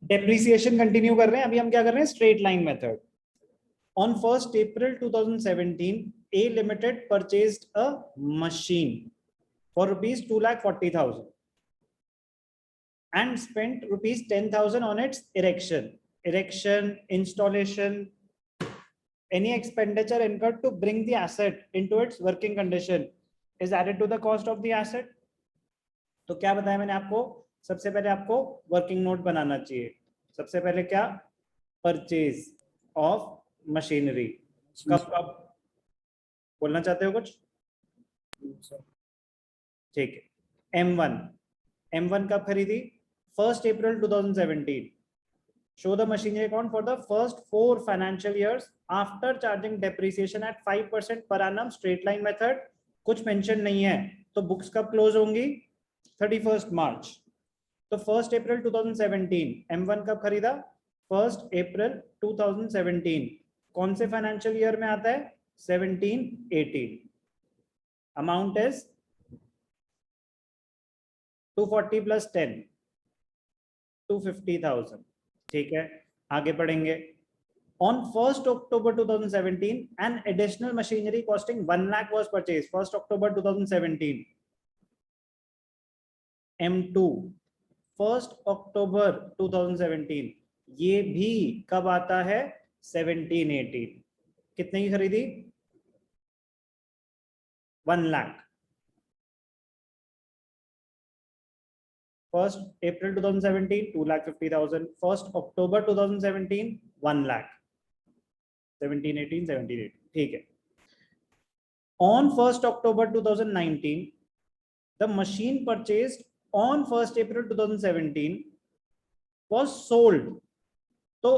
Depreciation continue कर रहे हैं, अभी हम क्या कर रहे हैं, straight line method. On 1st April 2017 A Limited purchased a machine for rupees 2,40,000 and spent rupees 10,000 on its erection, installation, any expenditure incurred to bring the asset into its working condition is added to the cost of the asset। तो क्या बताया मैंने आपको, सबसे पहले आपको working note बनाना चाहिए। सबसे पहले क्या, परचेज ऑफ मशीनरी। कब कब बोलना चाहते हो कुछ? ठीक है। M1 कब खरीदी? 1st April 2017। Show the machinery account for the first 4 financial years after charging depreciation at 5% per annum straight line method। कुछ मेंशन नहीं है, तो बुक्स कब क्लोज होंगी? 31st March। तो 1st April 2017 M1 कब खरीदा? 1st April 2017। कौन से फाइनेंशियल ईयर में आता है? 17-18। Amount is 240 + 10 250,000। ठीक है, आगे पढ़ेंगे। On 1st October 2017 an additional machinery costing 1 lakh was purchased। 1st October 2017 M2 1st October 2017। ये भी कब आता है? 17-18। कितने की खरीदी? 1 lakh. 1st April 2017 2,50,000। 1st October 2017 1 lakh। 17-18 ठीक है। On 1st October 2019 the machine purchased on 1st April 2017 was sold। तो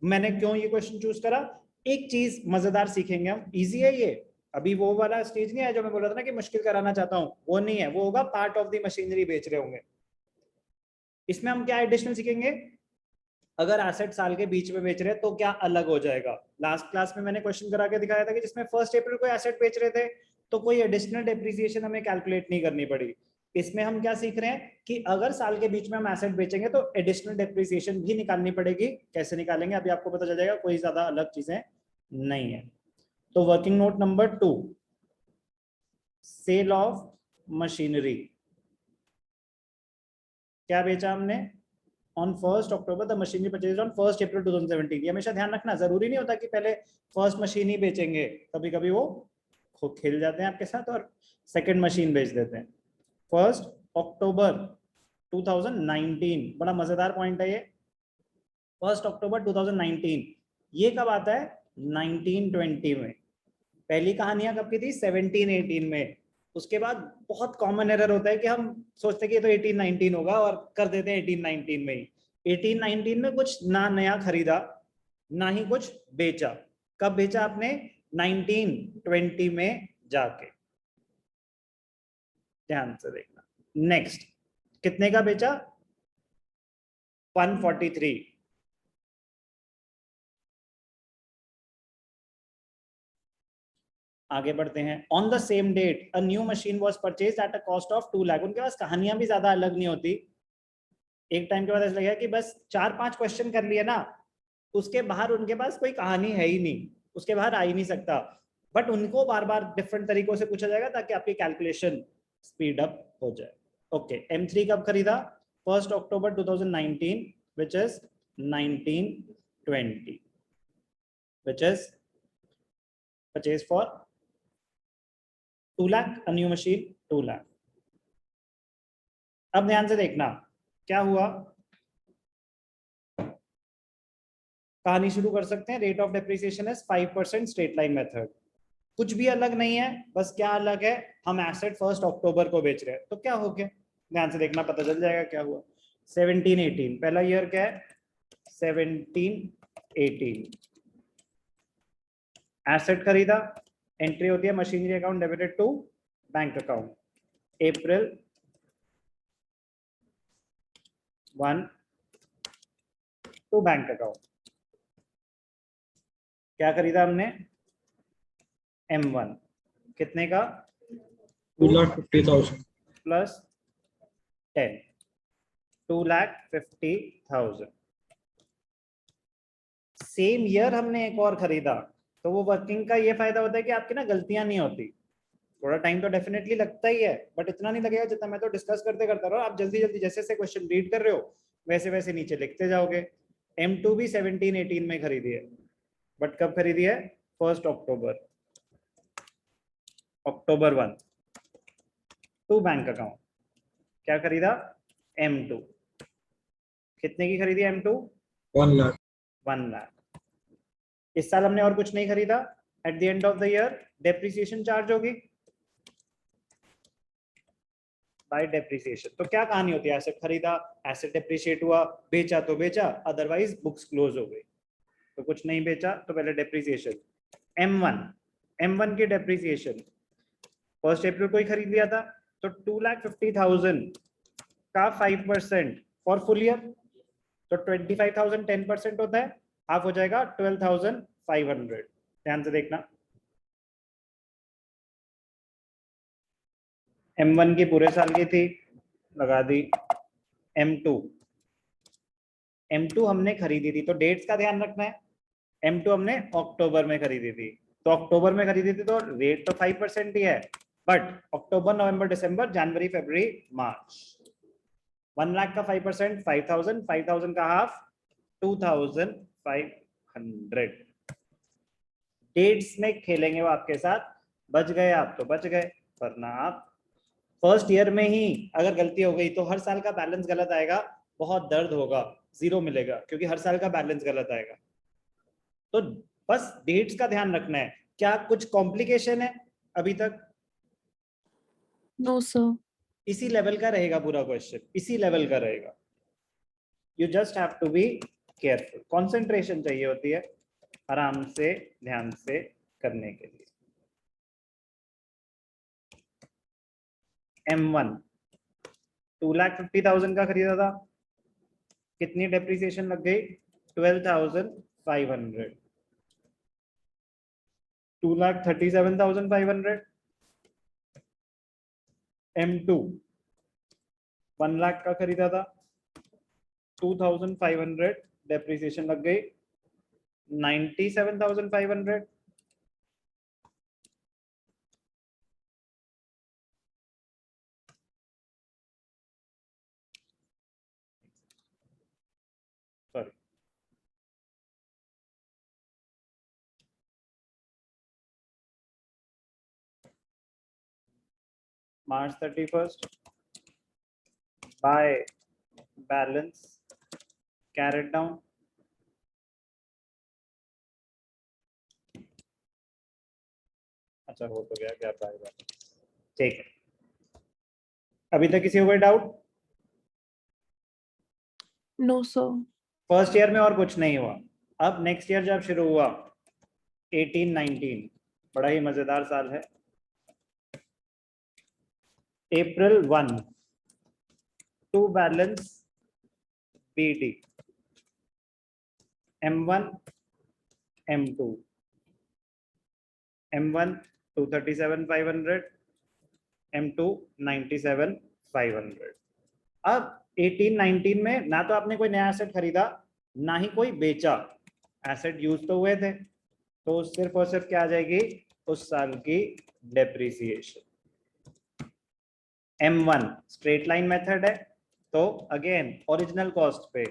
मैंने क्यों ये क्वेश्चन चूज करा? एक चीज मजेदार सीखेंगे हम, इजी है ये। अभी वो वाला स्टेज नहीं है जो मैं बोल रहा था ना कि मुश्किल कराना चाहता हूं, वो नहीं है, वो होगा पार्ट ऑफ द मशीनरी बेच रहे होंगे। इसमें हम क्या एडिशनल सीखेंगे? अगर एसेट साल के बीच में बेच रहे हैं तो क्या अलग हो जाएगा। लास्ट क्लास में मैंने क्वेश्चन करा के दिखाया था कि जिसमें 1st April को एसेट बेच रहे थे तो कोई एडिशनल डेप्रिसिएशन हमें कैलकुलेट नहीं करनी पड़ी। इसमें हम क्या सीख रहे हैं कि अगर साल के बीच में हम एसेट बेचेंगे तो एडिशनल डेप्रिसिएशन भी निकालनी पड़ेगी। कैसे निकालेंगे अभी आपको पता चल जाएगा, कोई ज्यादा अलग चीजें नहीं है। तो working note number 2, sale of machinery. क्या बेचा हमने? On 1st October the machinery purchase on 1st April 2017। ये हमेशा ध्यान रखना, जरूरी नहीं होता कि पहले फर्स्ट मशीन ही बेचेंगे, कभी कभी वो खेल जाते हैं आपके साथ और सेकंड मशीन बेच देते हैं। 1st October 2019, बड़ा मजेदार पॉइंट है ये। 1st October 2019 ये कब आता है? 1920 में। पहली कहानियां कब की थी? 17-18 में। उसके बाद बहुत कॉमन एरर होता है कि हम सोचते हैं कि ये तो 18-19 होगा और कर देते हैं 18-19 में ही। 18-19 में कुछ ना नया खरीदा ना ही कुछ बेचा। कब बेचा आपने? 1920 में जाके। ध्यान से देखना। नेक्स्ट, कितने का बेचा? 143। आगे बढ़ते हैं। On the same date a new machine was purchased at a cost of 2 lakh. उनके पास कहानियां भी ज्यादा अलग नहीं होती। एक टाइम के बाद ऐसा लगा कि बस 4-5 क्वेश्चन कर लिए ना, उसके बाहर उनके पास कोई कहानी है ही नहीं, उसके बाहर आ ही नहीं सकता। बट उनको बार बार डिफरेंट तरीकों से पूछा जाएगा ताकि आपकी कैलकुलेशन स्पीड अप हो जाए। ओके, M3 कब खरीदा? 1st October 2019 which is 1920 which is purchase for 2 lakh, a new machine 2 lakh। अब ध्यान से देखना क्या हुआ, कहानी शुरू कर सकते हैं। Rate of depreciation is 5% straight line method. कुछ भी अलग नहीं है, बस क्या अलग है, हम एसेट 1st October को बेच रहे हैं। तो क्या हो गया, ध्यान से देखना, पता चल जाएगा क्या हुआ। 17-18 पहला ईयर क्या है? 17-18 एसेट खरीदा, एंट्री होती है machinery account debited to bank account. April 1 to bank account. क्या खरीदा हमने? M1 कितने का? 2,50,000 प्लस 10 2,50,000। सेम ईयर हमने एक और खरीदा, तो वो वर्किंग का ये फायदा होता है कि आपकी ना गलतियां नहीं होती। थोड़ा टाइम तो डेफिनेटली लगता ही है, बट इतना नहीं लगेगा जितना मैं तो डिस्कस करते करता रहा। आप जल्दी जल्दी जैसे जैसे क्वेश्चन रीड कर रहे हो वैसे वैसे नीचे लिखते जाओगे। M2 भी 17-18 में खरीदी है, बट कब खरीदी है? 1 अक्टूबर, October 1। टू बैंक अकाउंट, क्या खरीदा? M2। कितने की खरीदी M2? 1 लाख। 1 लाख। इस साल हमने और कुछ नहीं खरीदा। Eight the end of the year depreciation charge होगी बाय डेप्रिसिएशन। तो क्या कहानी होती है? एसेट खरीदा, एसेट डेप्रिशिएट हुआ, बेचा तो बेचा, अदरवाइज बुक्स क्लोज हो गई। तो कुछ नहीं बेचा तो पहले डेप्रिसिएशन। M1 की डेप्रिसिएशन 1 अप्रैल को ही खरीद लिया था, तो 2,50,000 का 5% फॉर फुल ईयर, तो 25,000 10% होता है, हाफ हो जाएगा 12,500। ध्यान से देखना, M1 की पूरे साल की थी, लगा दी। M2 हमने खरीदी थी, तो डेट्स का ध्यान रखना है। M2 हमने अक्टूबर में खरीदी थी, तो अक्टूबर में खरीदी थी तो रेट तो 5% ही है, बट अक्टूबर नवंबर दिसंबर जनवरी फरवरी मार्च, 1 लाख का 5% 5,000, 5,000 का हाफ 2,500। डेट्स में खेलेंगे वो आपके साथ। बच गए आप तो बच गए, वरना आप फर्स्ट ईयर में ही अगर गलती हो गई तो हर साल का बैलेंस गलत आएगा, बहुत दर्द होगा, जीरो मिलेगा, क्योंकि हर साल का बैलेंस गलत आएगा। तो बस डेट्स का ध्यान रखना है। क्या कुछ कॉम्प्लिकेशन है अभी तक? No sir. इसी लेवल का रहेगा पूरा क्वेश्चन, इसी लेवल का रहेगा। You just have to be careful, concentration चाहिए होती है आराम से ध्यान से करने के लिए। M1 2,50,000 का खरीदा था, कितनी डेप्रिसिएशन लग गई? 12,500, 2,37,500। M2 1 लाख का खरीदा था, 2,500 डेप्रिसिएशन लग गई, 97,500। Sorry, March 31st by balance carried down, अच्छा हो तो गया, क्या पाएगा? ठीक है, अभी तक किसी को कोई doubt? No sir. First year में और कुछ नहीं हुआ। अब नेक्स्ट ईयर जब शुरू हुआ 18-19, बड़ा ही मजेदार साल है। April 1 to balance BD, M1 M2, M1 237,500, M2 97,500। अब 18-19 में ना तो आपने कोई नया एसेट खरीदा ना ही कोई बेचा, एसेट यूज तो हुए थे, तो सिर्फ और सिर्फ क्या आ जाएगी? उस साल की depreciation. M1 straight line method है, तो अगेन ओरिजिनल कॉस्ट पे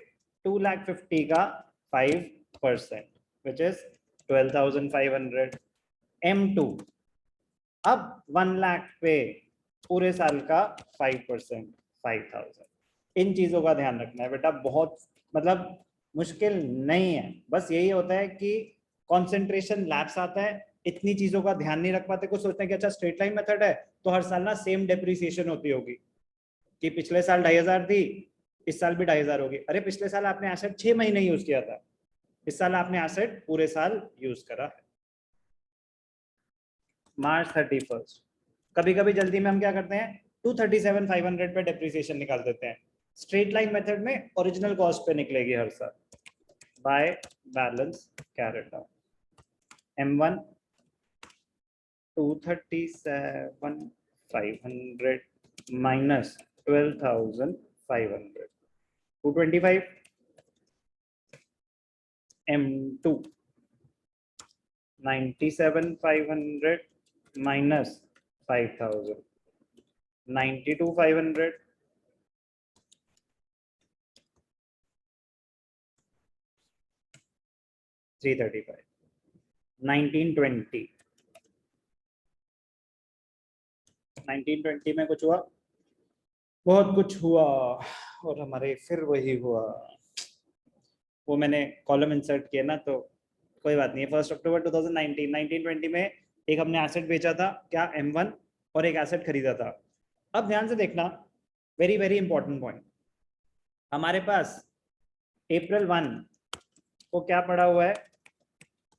2,50,000 का 5% विच इज 12,500। M2 अब 1 लाख पे पूरे साल का 5% 5,000। इन चीजों का ध्यान रखना है बेटा, बहुत मतलब मुश्किल नहीं है, बस यही होता है कि कंसंट्रेशन लैप्स आता है, इतनी चीजों का ध्यान नहीं रख पाते। कुछ सोचते हैं कि अच्छा स्ट्रेट लाइन मेथड है तो हर साल ना सेम डेप्रिसिएशन होती होगी, कि पिछले साल 2,500 थी, इस साल भी 2,500 होगी। अरे पिछले साल आपने एसेट 6 महीने यूज किया था, इस साल आपने एसेट पूरे साल यूज करा है। March 31st, कभी कभी जल्दी में हम क्या करते हैं 237,500 पे डेप्रिसिएशन निकाल देते हैं। स्ट्रेट लाइन मेथड में ओरिजिनल कॉस्ट पे निकलेगी हर साल, by balance carried down. M1 237,500 minus 12,500, 225 M2 97,500 minus 5,000 92,500 335 1920 1920 में कुछ हुआ, बहुत कुछ हुआ और हमारे फिर वही हुआ, वो मैंने कॉलम इंसर्ट किया ना, तो कोई बात नहीं है। 1 अक्टूबर 2019 1920 में एक हमने एसेट बेचा था क्या, M1, और एक एसेट खरीदा था। अब ध्यान से देखना, वेरी वेरी इंपॉर्टेंट पॉइंट, हमारे पास April 1 को क्या पड़ा हुआ है,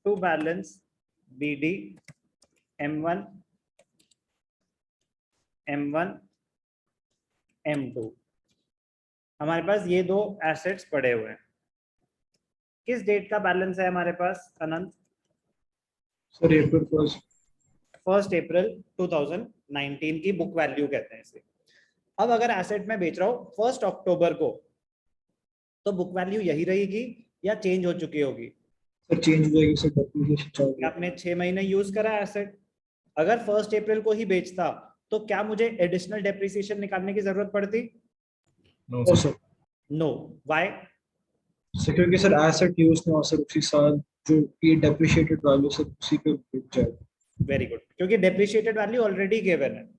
to balance BD M1 M2, हमारे पास ये दो एसेट्स पड़े हुए हैं। किस डेट का बैलेंस है हमारे पास अनंत? Sir April 1st। 1 अप्रैल 2019 की बुक वैल्यू कहते हैं इसे। अब अगर एसेट में बेच रहा हूँ 1 अक्टूबर को, तो बुक वैल्यू यही रहेगी या चेंज हो चुकी होगी? सर चेंज हो जाएगी सर, डेप्रिसिएशन चार्ज। आपने 6 महीने यूज करा एसेट, अगर 1 अप्रैल को ही बेचता तो क्या मुझे एडिशनल डेप्रिसिएशन निकालने की जरूरत पड़ती? No sir. No, why? Sir क्योंकि सर एसेट यूज ना हो सर उसी साल, जो ये डेप्रिशिएटेड वैल्यू सर उसी पे बिक जाएगा। वेरी गुड, क्योंकि डेप्रिशिएटेड वैल्यू ऑलरेडी गिवन है,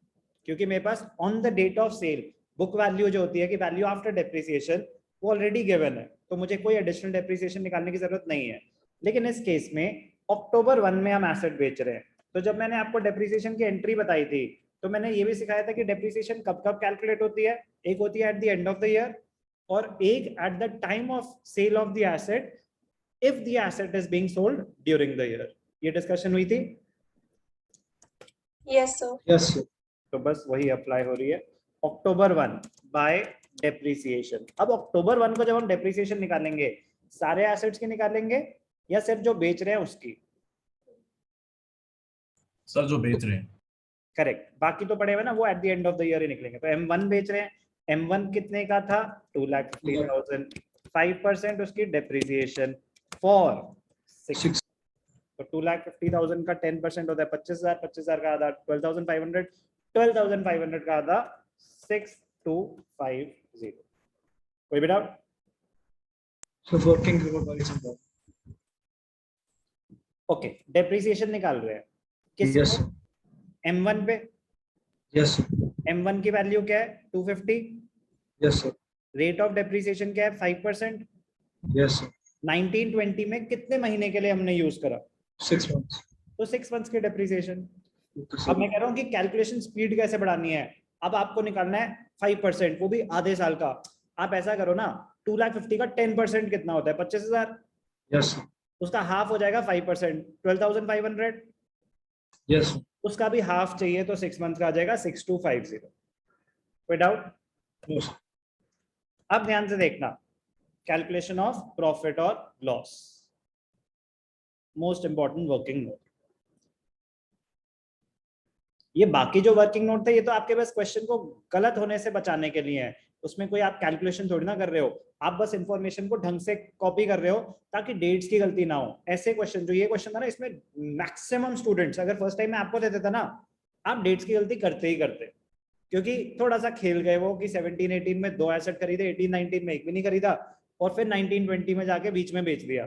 क्योंकि मेरे पास on the date of sale book value जो होती है कि वैल्यू आफ्टर डेप्रिसिएशन, वो ऑलरेडी गिवन है, तो मुझे कोई एडिशनल डेप्रिसिएशन निकालने की जरूरत नहीं है। लेकिन इस केस में अक्टूबर 1 में हम एसेट बेच रहे हैं, तो जब मैंने आपको डेप्रिसिएशन की एंट्री बताई थी, तो मैंने ये भी सिखाया था कि डेप्रिसिएशन कब कब कैलकुलेट होती है। एक होती है at the end of the year, और एक at the time of sale of the asset, if the asset is being sold during the year. ये डिस्कशन हुई थी? Yes, sir. Yes sir. तो बस वही अप्लाई हो रही है, अक्टूबर 1 बाय डेप्रिसिएशन। अब अक्टूबर 1 को जब हम डेप्रिसिएशन निकालेंगे, सारे एसेट्स की निकालेंगे या सिर्फ जो बेच रहे हैं उसकी? सर जो बेच रहे हैं। करेक्ट, बाकी तो पड़े हुए ना, वो at the end of the year ही निकलेंगे। तो M1 बेच रहे हैं, M1 कितने का था? 2,50,000, 5% उसकी डेप्रिसिएशन फॉर 6, तो 2,50,000 का 10% होता है 25,000, 25,000 का आधा 12,500, 12,500 का आधा 6,250। कोई भी doubt? Sir working capital sir. Okay, depreciation निकाल रहे हैं किस यस पे? M1 पे। यस M1 की वैल्यू क्या है? 250। Yes sir. Rate of depreciation क्या है? 5%। Yes sir. 1920 में कितने महीने के लिए हमने यूज करा? 6 months। तो 6 मंथ्स की डेप्रिसिएशन। ओके अब सर। मैं कह रहा हूँ कि कैलकुलेशन स्पीड कैसे बढ़ानी है। अब आपको निकालना है 5%, वो भी आधे साल का। आप ऐसा करो ना, 2,50,000 का 10% कितना होता है? 25,000। Yes sir. उसका हाफ हो जाएगा 5%, 12,500। Yes sir. उसका भी हाफ चाहिए, तो 6 मंथ का आ जाएगा 6,250। कोई डाउट? No sir. अब ध्यान से देखना, कैलकुलेशन ऑफ प्रॉफिट और loss, most important working note. ये बाकी जो वर्किंग नोट थे, ये तो आपके बस क्वेश्चन को गलत होने से बचाने के लिए है, उसमें कोई आप कैलकुलेशन थोड़ी ना कर रहे हो, आप बस इंफॉर्मेशन को ढंग से कॉपी कर रहे हो ताकि डेट्स की गलती ना हो। ऐसे क्वेश्चन, जो ये क्वेश्चन था ना, इसमें मैक्सिमम स्टूडेंट्स, अगर फर्स्ट टाइम में आपको देते थे ना, आप डेट्स की गलती करते ही करते, क्योंकि थोड़ा सा खेल गए वो कि 17-18 में 2 एसेट खरीदे, 18-19 में एक भी नहीं खरीदा, और फिर 19-20 में जाके बीच में बेच दिया।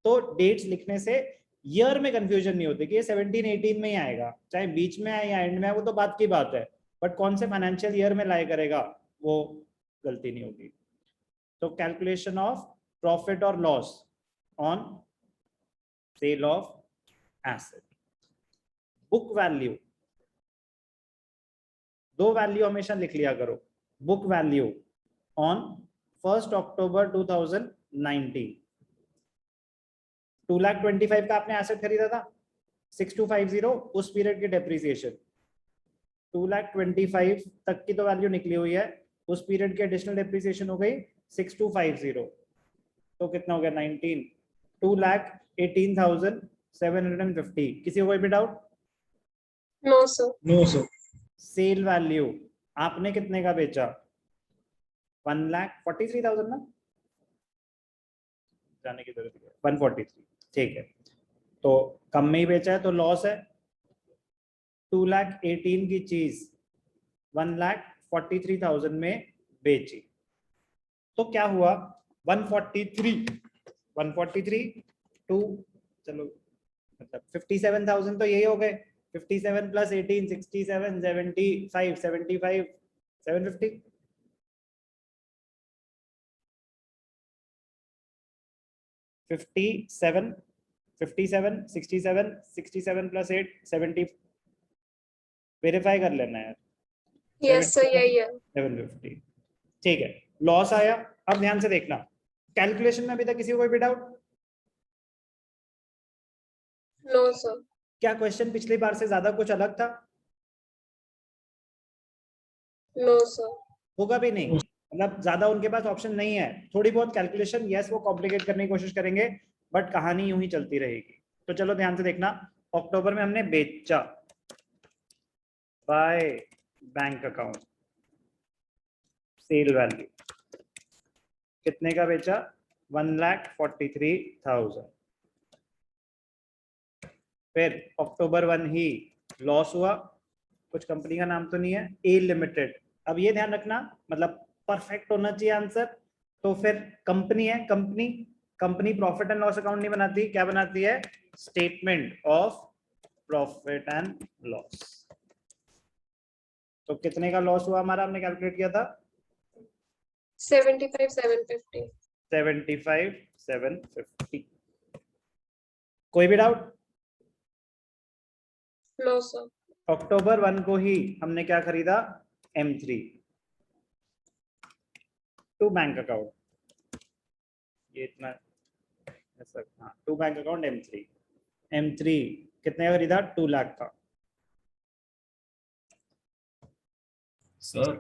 तो डेट्स लिखने से ईयर में कंफ्यूजन नहीं होती कि ये 17-18 में ही आएगा, चाहे बीच में आए या एंड में आए, वो तो बात की बात है, बट कौन से फाइनेंशियल ईयर में लाए करेगा, वो गलती नहीं होगी। तो कैलकुलेशन ऑफ प्रॉफिट और loss on sale of asset, book value, दो वैल्यू हमेशा लिख लिया करो। बुक वैल्यू ऑन 1 अक्टूबर 2019, 2,25,000 का आपने एसेट खरीदा था, 6,250 उस पीरियड की डेप्रिसिएशन, 2,25,000 तक की तो वैल्यू निकली हुई है, उस पीरियड की एडिशनल डेप्रिसिएशन हो गई 6,250, तो कितना हो गया 19, 2,18,750। किसी को कोई भी doubt? No, sir. No sir. Sale value आपने कितने का बेचा? 1,43,000 ना, जाने की जरूरत है, 143, ठीक है। तो कम में ही बेचा है तो लॉस है। 2,18,000 की चीज 1,43,000 में बेची तो क्या हुआ, 143 टू, चलो मतलब 57,000 तो यही हो गए। 57 प्लस 18 67 75 75 750 57 57 67 67 प्लस 8 70, वेरीफाई कर लेना यार। Yes, sir. Yeah, yeah. 750, ठीक है। लॉस आया। अब ध्यान से देखना, कैलकुलेशन में अभी तक किसी को कोई भी डाउट? No, sir. क्या क्वेश्चन पिछली बार से ज्यादा कुछ अलग था? No, sir. होगा भी नहीं, मतलब ज्यादा उनके पास ऑप्शन नहीं है। थोड़ी बहुत कैलकुलेशन यस वो कॉम्प्लिकेट करने की कोशिश करेंगे, बट कहानी यूं ही चलती रहेगी। तो चलो ध्यान से देखना, अक्टूबर में हमने बेचा by bank account, sale value कितने का बेचा, 1,43,000। फिर अक्टूबर 1 ही लॉस हुआ, कुछ कंपनी का नाम तो नहीं है, ए लिमिटेड। अब ये ध्यान रखना, मतलब परफेक्ट होना चाहिए आंसर। तो फिर कंपनी है, company company profit and loss account नहीं बनाती, क्या बनाती है, statement of profit and loss. तो कितने का लॉस हुआ हमारा, हमने कैलकुलेट किया था 75, 750. 75,750। कोई भी डाउट? No, sir. अक्टूबर 1 को ही हमने क्या खरीदा, M3 टू बैंक अकाउंट, ये इतना ऐसा, हाँ टू बैंक अकाउंट M3 कितने का खरीदा, 2 लाख का। सर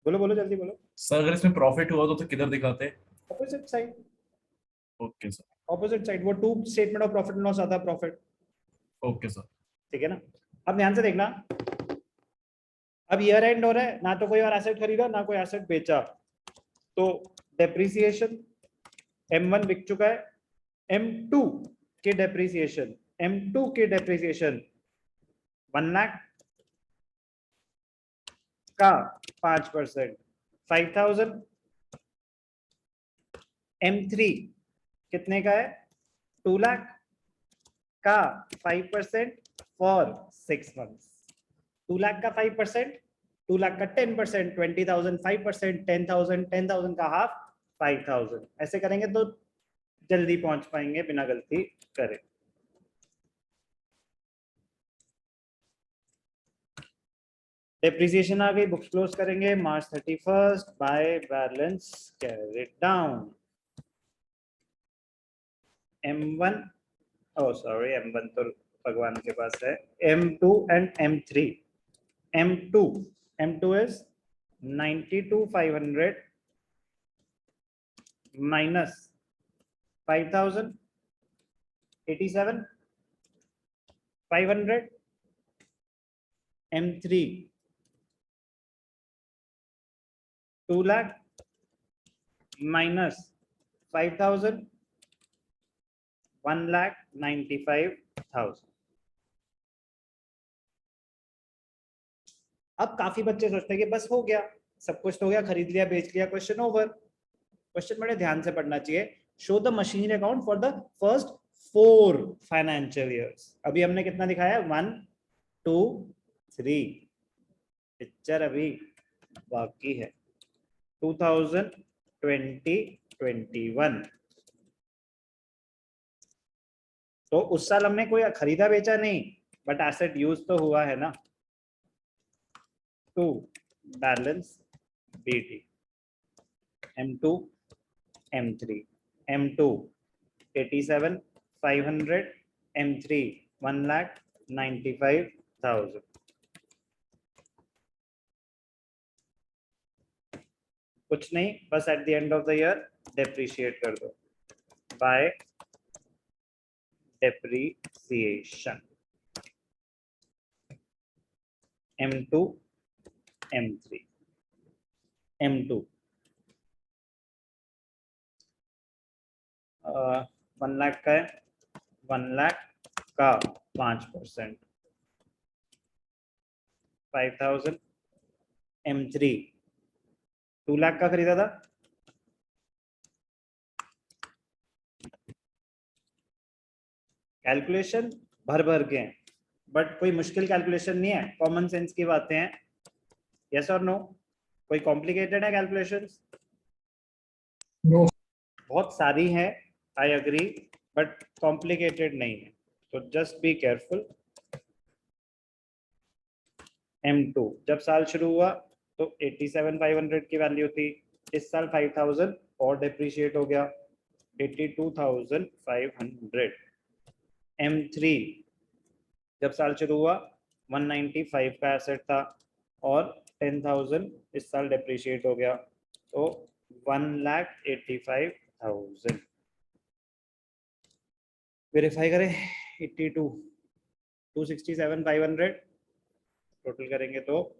बोलो बोलो जल्दी बोलो। सर अगर इसमें प्रॉफिट हुआ तो किधर दिखाते? Opposite side, okay sir, opposite side, वो to statement of profit and loss आता है, प्रॉफिट, ओके सर। ठीक है ना। अब ध्यान से देखना, अब ईयर एंड हो रहा है, ना तो कोई और एसेट खरीदा ना कोई एसेट बेचा, तो डेप्रिसिएशन M1 बिक चुका है, M2 के डेप्रिसिएशन, M2 के डेप्रिसिएशन 1 लाख का 5%, 5,000। M3 कितने का है, 2 लाख का 5% फॉर 6 मंथ्स। 2 लाख का 5%, 2 लाख का 10%, 20,000 5%, 10,000 10,000 का हाफ 5,000। ऐसे करेंगे तो जल्दी पहुंच पाएंगे बिना गलती करे। डेप्रिसिएशन आ गई, बुक्स क्लोज करेंगे March 31 by balance carried down. M1, oh sorry, M1 तो भगवान के पास है, M2 and M3। M2 is 92,500 minus 5,000, 87,500। M3 2 lakh minus 5,000, 1,95,000। अब काफी बच्चे सोचते हैं कि बस हो गया, सब कुछ तो हो गया, खरीद लिया बेच लिया, क्वेश्चन ओवर। क्वेश्चन बड़े ध्यान से पढ़ना चाहिए। Show the machinery account for the first 4 financial years. अभी हमने कितना दिखाया, 1 2 3, पिक्चर अभी बाकी है 2020-21। तो उस साल हमने कोई खरीदा बेचा नहीं, बट एसेट यूज तो हुआ है ना। To balance BT, M2 M3, M2 87,500, M3 1,95,000। कुछ नहीं, बस eight the end of the year depreciate कर दो bye depreciation. M2 M3 M2 1 lakh का है, 1 लाख का 5%, 5000. M3 2 लाख का खरीदा था, कैलकुलेशन भर भर के हैं, बट कोई मुश्किल कैलकुलेशन नहीं है, कॉमन सेंस की बातें हैं. यस और नो? कोई कॉम्प्लिकेटेड है कैलकुलेशंस? No. बहुत सारी है, आई अग्री, बट कॉम्प्लिकेटेड नहीं है, तो जस्ट बी केयरफुल. M2 जब साल शुरू हुआ तो 87,500 की वैल्यू थी, इस साल 5,000 और डिप्रिशिएट हो गया, 82,500. M3 जब साल शुरू हुआ 195 का एसेट था और 10,000 इस साल डिप्रिशिएट हो गया, तो 1,85,000. वेरीफाई करें. 82 267,500 टोटल करेंगे तो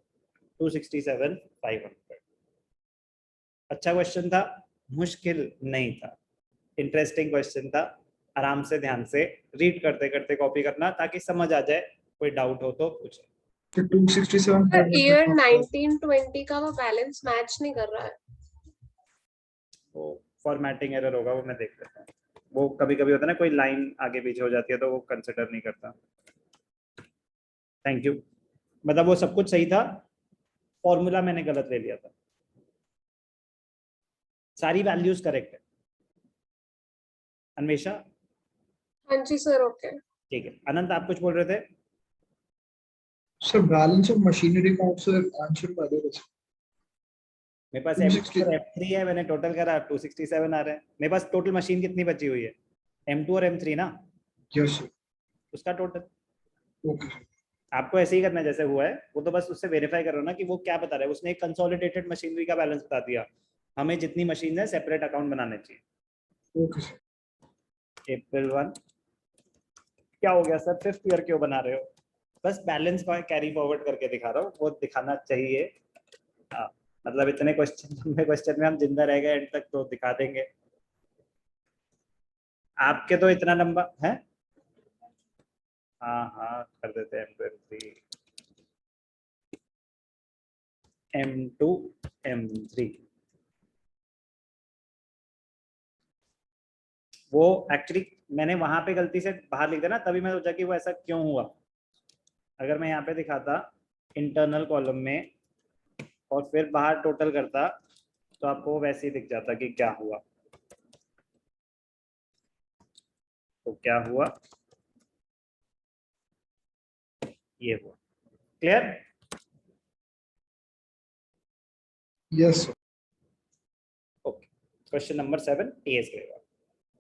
267,500. अच्छा क्वेश्चन था, मुश्किल नहीं था, इंटरेस्टिंग क्वेश्चन था. आराम से ध्यान से रीड करते करते कॉपी करना ताकि समझ आ जाए, कोई डाउट हो तो पूछे. तो 267 ईयर 1920 का वो बैलेंस मैच नहीं कर रहा है. वो फॉर्मेटिंग एरर होगा, वो मैं देख लेता हूँ. वो कभी कभी होता है ना, कोई लाइन आगे पीछे हो जाती है तो वो कंसिडर नहीं करता. Thank you. मतलब वो सब कुछ सही था, फॉर्मूला मैंने गलत ले लिया था. सारी वैल्यूज करेक्ट है. अन्वेषा? हाँ जी सर. ओके. ठीक है. अनंत आप कुछ बोल रहे थे? Sir balance of machinery account sir answer कर दो. मेरे पास 260. M2 और M3 है, मैंने टोटल करा 267 आ रहे हैं. मेरे पास टोटल मशीन कितनी बची हुई है? M2 और M3 ना, यस सर. उसका टोटल. ओके. आपको ऐसे ही करना है जैसे हुआ है, वो तो बस उससे वेरीफाई करो ना कि वो क्या बता रहा है. उसने एक कंसोलिडेटेड मशीनरी का बैलेंस बता दिया, हमें जितनी मशीन है सेपरेट अकाउंट बनाने चाहिए. Okay sir. April 1 क्या हो गया सर, 5th ईयर क्यों बना रहे हो? बस बैलेंस को कैरी फॉरवर्ड करके दिखा रहा हूँ, वो दिखाना चाहिए. हाँ, मतलब इतने क्वेश्चन में हम जिंदा रह गए एंड तक तो दिखा देंगे. आपके तो इतना लंबा है. हाँ हाँ कर देते हैं. M2 M3 वो एक्चुअली मैंने वहां पे गलती से बाहर लिख दिया ना, तभी मैं सोचा कि वो ऐसा क्यों हुआ. अगर मैं यहाँ पे दिखाता इंटरनल कॉलम में और फिर बाहर टोटल करता तो आपको वैसे ही दिख जाता कि क्या हुआ. तो क्या हुआ, ये हुआ. Clear? Yes sir. Okay. Question number 7 TS के लिए.